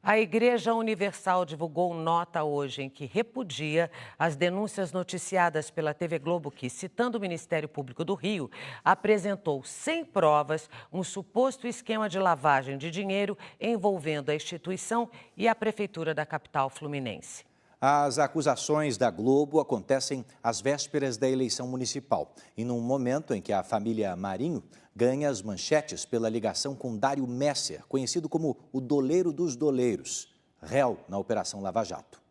A Igreja Universal divulgou nota hoje em que repudia as denúncias noticiadas pela TV Globo que, citando o Ministério Público do Rio, apresentou sem provas um suposto esquema de lavagem de dinheiro envolvendo a instituição e a Prefeitura da capital fluminense. As acusações da Globo acontecem às vésperas da eleição municipal e num momento em que a família Marinho ganha as manchetes pela ligação com Dário Messer, conhecido como o doleiro dos doleiros, réu na Operação Lava Jato.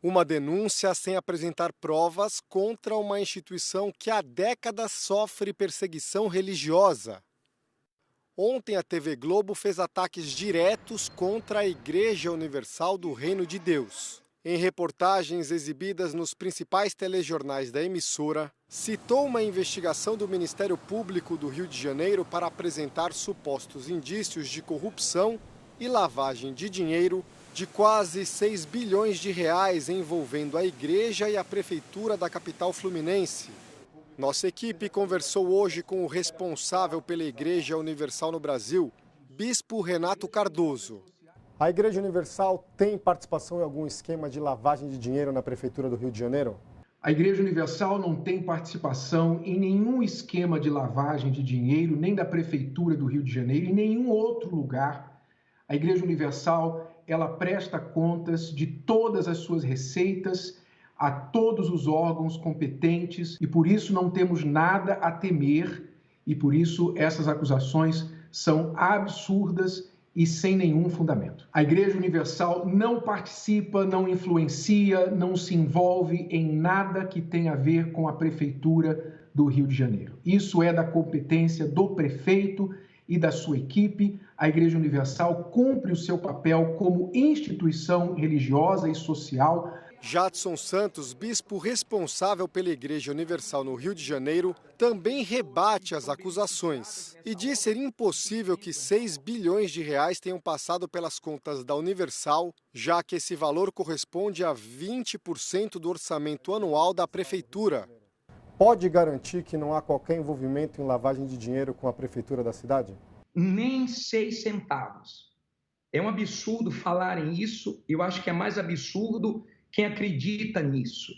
Uma denúncia sem apresentar provas contra uma instituição que há décadas sofre perseguição religiosa. Ontem a TV Globo fez ataques diretos contra a Igreja Universal do Reino de Deus. Em reportagens exibidas nos principais telejornais da emissora, citou uma investigação do Ministério Público do Rio de Janeiro para apresentar supostos indícios de corrupção e lavagem de dinheiro de quase 6 bilhões de reais envolvendo a igreja e a prefeitura da capital fluminense. Nossa equipe conversou hoje com o responsável pela Igreja Universal no Brasil, Bispo Renato Cardoso. A Igreja Universal tem participação em algum esquema de lavagem de dinheiro na Prefeitura do Rio de Janeiro? A Igreja Universal não tem participação em nenhum esquema de lavagem de dinheiro, nem da Prefeitura do Rio de Janeiro, em nenhum outro lugar. A Igreja Universal, ela presta contas de todas as suas receitas a todos os órgãos competentes e por isso não temos nada a temer e por isso essas acusações são absurdas e sem nenhum fundamento. A Igreja Universal não participa, não influencia, não se envolve em nada que tenha a ver com a Prefeitura do Rio de Janeiro. Isso é da competência do prefeito e da sua equipe. A Igreja Universal cumpre o seu papel como instituição religiosa e social. Jadson Santos, bispo responsável pela Igreja Universal no Rio de Janeiro, também rebate as acusações e diz ser impossível que 6 bilhões de reais tenham passado pelas contas da Universal, já que esse valor corresponde a 20% do orçamento anual da prefeitura. Pode garantir que não há qualquer envolvimento em lavagem de dinheiro com a prefeitura da cidade? Nem 6 centavos. É um absurdo falarem isso, eu acho que é mais absurdo quem acredita nisso.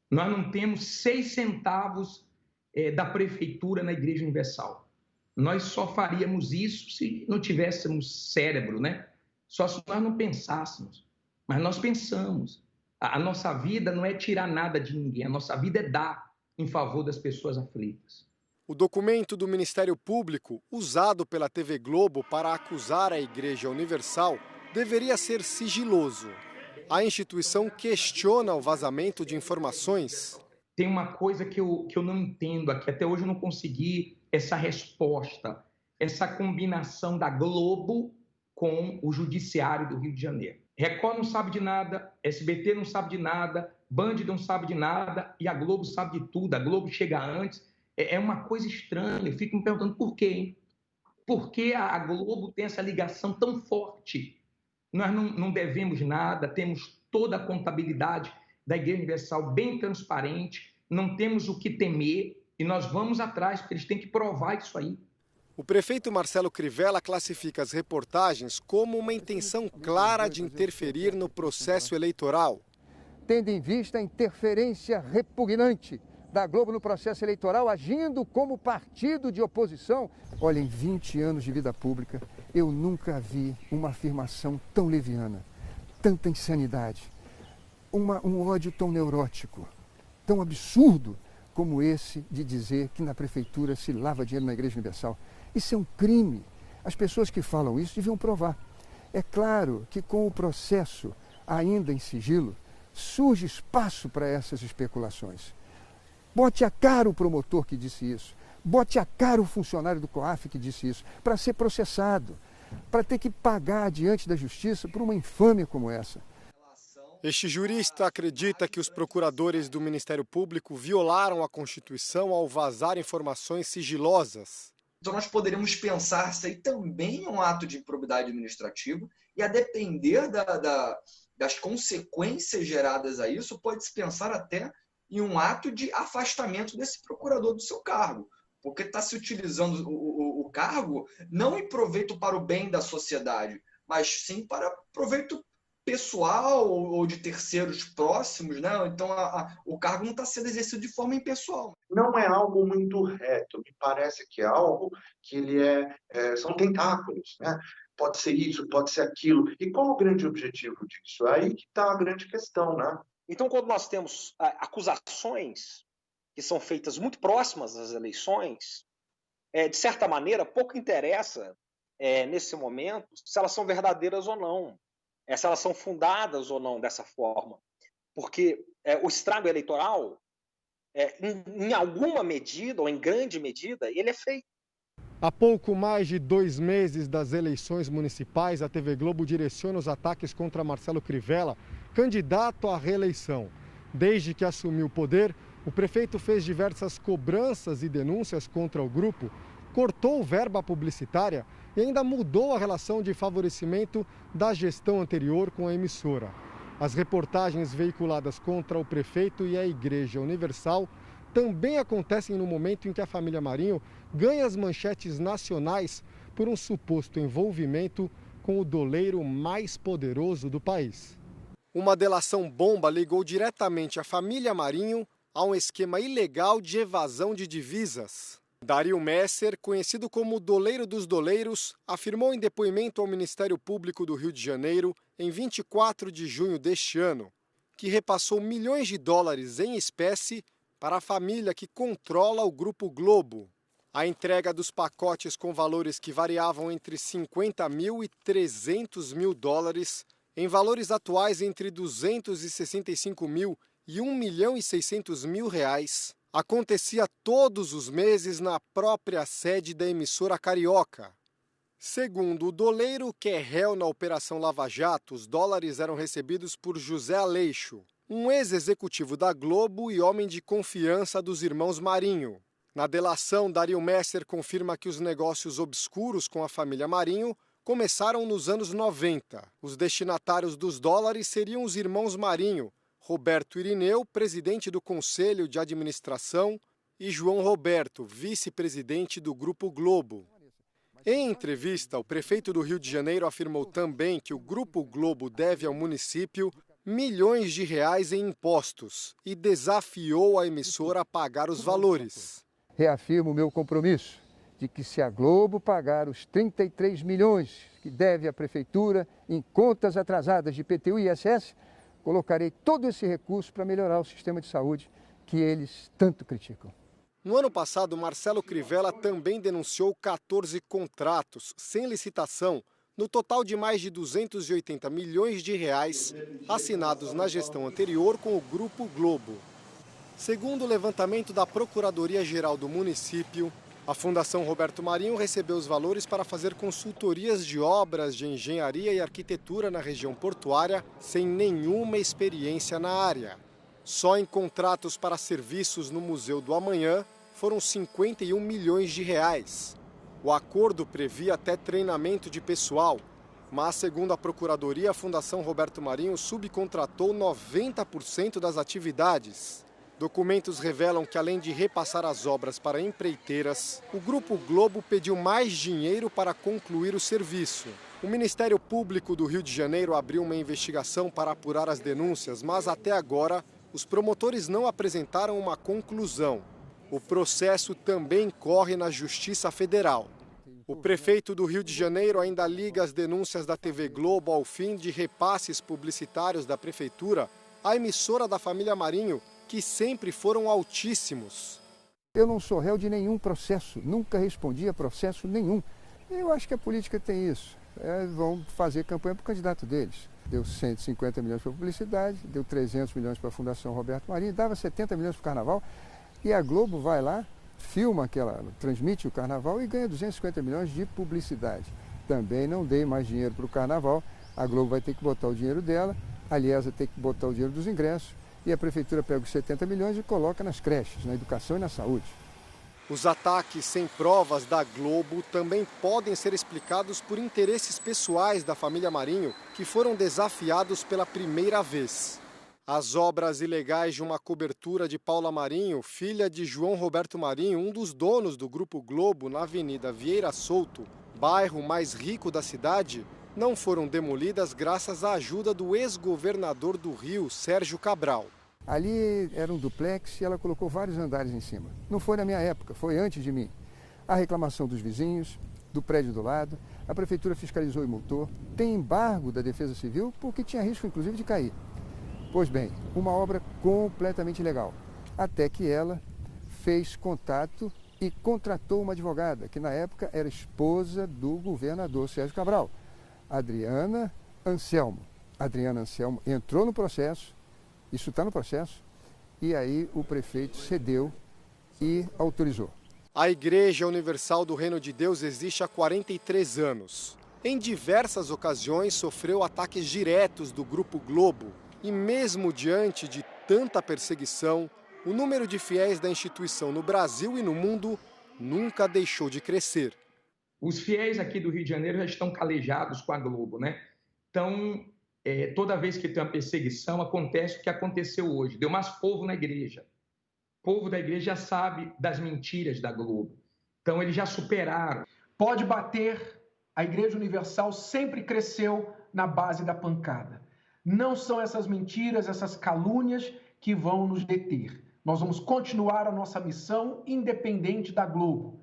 Nós não temos 6 centavos da prefeitura na Igreja Universal. Nós só faríamos isso se não tivéssemos cérebro, né? Só se nós não pensássemos. Mas nós pensamos. A nossa vida não é tirar nada de ninguém, a nossa vida é dar em favor das pessoas aflitas. O documento do Ministério Público, usado pela TV Globo para acusar a Igreja Universal, deveria ser sigiloso. A instituição questiona o vazamento de informações. Tem uma coisa que eu não entendo aqui, até hoje eu não consegui essa resposta, essa combinação da Globo com o Judiciário do Rio de Janeiro. Record não sabe de nada, SBT não sabe de nada, Band não sabe de nada e a Globo sabe de tudo, a Globo chega antes. É uma coisa estranha, eu fico me perguntando por quê, hein? Por que a Globo tem essa ligação tão forte? Nós não devemos nada, temos toda a contabilidade da Igreja Universal bem transparente, não temos o que temer e nós vamos atrás, porque eles têm que provar isso aí. O prefeito Marcelo Crivella classifica as reportagens como uma intenção clara de interferir no processo eleitoral. Tendo em vista a interferência repugnante da Globo no processo eleitoral, agindo como partido de oposição. Olha, em 20 anos de vida pública, eu nunca vi uma afirmação tão leviana, tanta insanidade, um ódio tão neurótico, tão absurdo como esse de dizer que na prefeitura se lava dinheiro na Igreja Universal. Isso é um crime. As pessoas que falam isso deviam provar. É claro que com o processo ainda em sigilo, surge espaço para essas especulações. Bote a cara o promotor que disse isso, bote a cara o funcionário do COAF que disse isso, para ser processado, para ter que pagar diante da justiça por uma infâmia como essa. Este jurista acredita que os procuradores do Ministério Público violaram a Constituição ao vazar informações sigilosas. Então nós poderíamos pensar isso aí também é um ato de improbidade administrativa e a depender das consequências geradas a isso, pode-se pensar até em um ato de afastamento desse procurador do seu cargo, porque está se utilizando o cargo não em proveito para o bem da sociedade, mas sim para proveito pessoal ou de terceiros próximos, né? Então o cargo não está sendo exercido de forma impessoal. Não é algo muito reto, me parece que é algo que são tentáculos, né? Pode ser isso, pode ser aquilo. E qual o grande objetivo disso? É aí que está a grande questão, né? Então, quando nós temos acusações que são feitas muito próximas às eleições, de certa maneira, pouco interessa, nesse momento, se elas são verdadeiras ou não, se elas são fundadas ou não dessa forma. Porque o estrago eleitoral, em alguma medida, ou em grande medida, ele é feito. Há pouco mais de 2 meses das eleições municipais, a TV Globo direciona os ataques contra Marcelo Crivella, candidato à reeleição. Desde que assumiu o poder, o prefeito fez diversas cobranças e denúncias contra o grupo, cortou verba publicitária e ainda mudou a relação de favorecimento da gestão anterior com a emissora. As reportagens veiculadas contra o prefeito e a Igreja Universal também acontecem no momento em que a família Marinho ganha as manchetes nacionais por um suposto envolvimento com o doleiro mais poderoso do país. Uma delação bomba ligou diretamente a família Marinho a um esquema ilegal de evasão de divisas. Dario Messer, conhecido como o doleiro dos doleiros, afirmou em depoimento ao Ministério Público do Rio de Janeiro, em 24 de junho deste ano, que repassou milhões de dólares em espécie para a família que controla o Grupo Globo. A entrega dos pacotes com valores que variavam entre 50 mil e 300 mil dólares, em valores atuais entre 265 mil e 1 milhão e 600 mil reais, acontecia todos os meses na própria sede da emissora carioca. Segundo o doleiro, que é réu na Operação Lava Jato, os dólares eram recebidos por José Aleixo, um ex-executivo da Globo e homem de confiança dos irmãos Marinho. Na delação, Dario Messer confirma que os negócios obscuros com a família Marinho começaram nos anos 90. Os destinatários dos dólares seriam os irmãos Marinho, Roberto Irineu, presidente do Conselho de Administração, e João Roberto, vice-presidente do Grupo Globo. Em entrevista, o prefeito do Rio de Janeiro afirmou também que o Grupo Globo deve ao município milhões de reais em impostos e desafiou a emissora a pagar os valores. Reafirmo o meu compromisso de que se a Globo pagar os 33 milhões que deve à Prefeitura em contas atrasadas de IPTU e ISS, colocarei todo esse recurso para melhorar o sistema de saúde que eles tanto criticam. No ano passado, Marcelo Crivella também denunciou 14 contratos sem licitação, no total de mais de 280 milhões de reais, assinados na gestão anterior com o Grupo Globo. Segundo o levantamento da Procuradoria-Geral do município, a Fundação Roberto Marinho recebeu os valores para fazer consultorias de obras de engenharia e arquitetura na região portuária sem nenhuma experiência na área. Só em contratos para serviços no Museu do Amanhã foram 51 milhões de reais. O acordo previa até treinamento de pessoal, mas, segundo a Procuradoria, a Fundação Roberto Marinho subcontratou 90% das atividades. Documentos revelam que, além de repassar as obras para empreiteiras, o Grupo Globo pediu mais dinheiro para concluir o serviço. O Ministério Público do Rio de Janeiro abriu uma investigação para apurar as denúncias, mas até agora os promotores não apresentaram uma conclusão. O processo também corre na Justiça Federal. O prefeito do Rio de Janeiro ainda liga as denúncias da TV Globo ao fim de repasses publicitários da prefeitura à emissora da família Marinho, que sempre foram altíssimos. Eu não sou réu de nenhum processo, nunca respondi a processo nenhum. Eu acho que a política tem isso. Vão fazer campanha para o candidato deles. Deu 150 milhões para a publicidade, deu 300 milhões para a Fundação Roberto Marinho, dava 70 milhões para o Carnaval. E a Globo vai lá, filma transmite o Carnaval e ganha 250 milhões de publicidade. Também não dei mais dinheiro para o Carnaval, a Globo vai ter que botar o dinheiro dela, a Liesa tem que botar o dinheiro dos ingressos, e a Prefeitura pega os 70 milhões e coloca nas creches, na educação e na saúde. Os ataques sem provas da Globo também podem ser explicados por interesses pessoais da família Marinho, que foram desafiados pela primeira vez. As obras ilegais de uma cobertura de Paula Marinho, filha de João Roberto Marinho, um dos donos do Grupo Globo, na Avenida Vieira Souto, bairro mais rico da cidade, não foram demolidas graças à ajuda do ex-governador do Rio, Sérgio Cabral. Ali era um duplex e ela colocou vários andares em cima. Não foi na minha época, foi antes de mim. A reclamação dos vizinhos, do prédio do lado, a prefeitura fiscalizou e multou. Tem embargo da Defesa Civil porque tinha risco, inclusive, de cair. Pois bem, uma obra completamente ilegal. Até que ela fez contato e contratou uma advogada, que na época era esposa do governador Sérgio Cabral, Adriana Anselmo. Adriana Anselmo entrou no processo, isso está no processo, e aí o prefeito cedeu e autorizou. A Igreja Universal do Reino de Deus existe há 43 anos. Em diversas ocasiões sofreu ataques diretos do Grupo Globo. E mesmo diante de tanta perseguição, o número de fiéis da instituição no Brasil e no mundo nunca deixou de crescer. Os fiéis aqui do Rio de Janeiro já estão calejados com a Globo, né? Então, toda vez que tem uma perseguição, acontece o que aconteceu hoje. Deu mais povo na igreja. O povo da igreja já sabe das mentiras da Globo. Então, eles já superaram. Pode bater, a Igreja Universal sempre cresceu na base da pancada. Não são essas mentiras, essas calúnias que vão nos deter. Nós vamos continuar a nossa missão independente da Globo.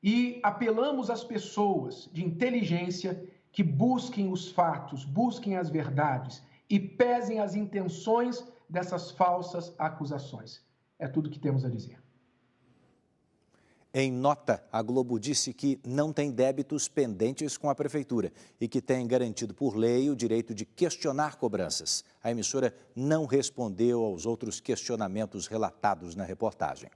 E apelamos às pessoas de inteligência que busquem os fatos, busquem as verdades e pesem as intenções dessas falsas acusações. É tudo que temos a dizer. Em nota, a Globo disse que não tem débitos pendentes com a Prefeitura e que tem garantido por lei o direito de questionar cobranças. A emissora não respondeu aos outros questionamentos relatados na reportagem.